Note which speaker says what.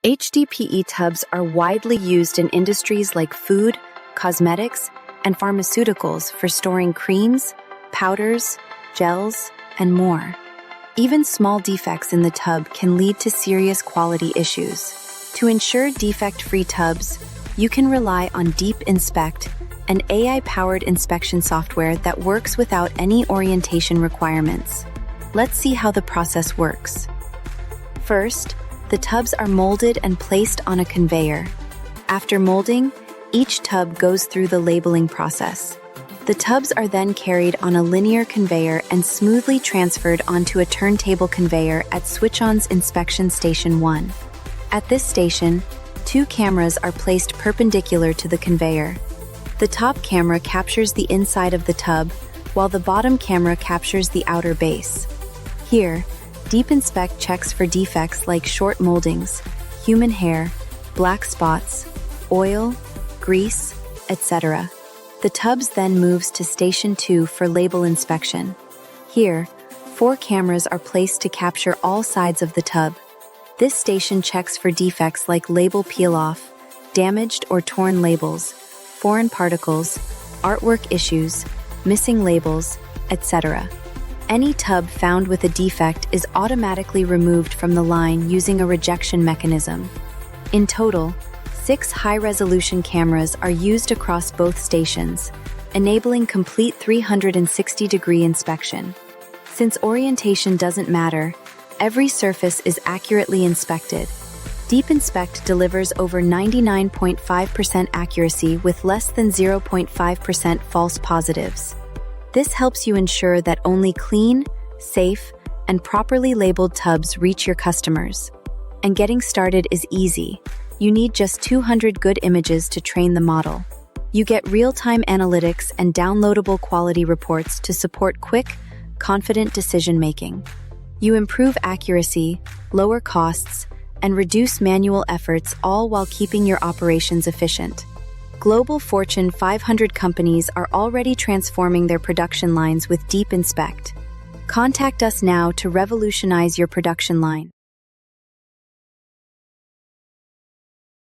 Speaker 1: HDPE tubs are widely used in industries like food, cosmetics, and pharmaceuticals for storing creams, powders, gels, and more. Even small defects in the tub can lead to serious quality issues. To ensure defect-free tubs, you can rely on DeepInspect, an AI-powered inspection software that works without any orientation requirements. Let's see how the process works. First, the tubs are molded and placed on a conveyor. After molding, each tub goes through the labeling process. The tubs are then carried on a linear conveyor and smoothly transferred onto a turntable conveyor at Switch-On's Inspection Station 1. At this station, 2 cameras are placed perpendicular to the conveyor. The top camera captures the inside of the tub, while the bottom camera captures the outer base. Here, DeepInspect checks for defects like short moldings, human hair, black spots, oil, grease, etc. The tubs then moves to Station 2 for label inspection. Here, 4 cameras are placed to capture all sides of the tub. This station checks for defects like label peel-off, damaged or torn labels, foreign particles, artwork issues, missing labels, etc. Any tub found with a defect is automatically removed from the line using a rejection mechanism. In total, 6 high-resolution cameras are used across both stations, enabling complete 360-degree inspection. Since orientation doesn't matter, every surface is accurately inspected. DeepInspect delivers over 99.5% accuracy with less than 0.5% false positives. This helps you ensure that only clean, safe, and properly labeled tubs reach your customers. And getting started is easy. You need just 200 good images to train the model. You get real-time analytics and downloadable quality reports to support quick, confident decision-making. You improve accuracy, lower costs, and reduce manual efforts, all while keeping your operations efficient. Global Fortune 500 companies are already transforming their production lines with DeepInspect. Contact us now to revolutionize your production line.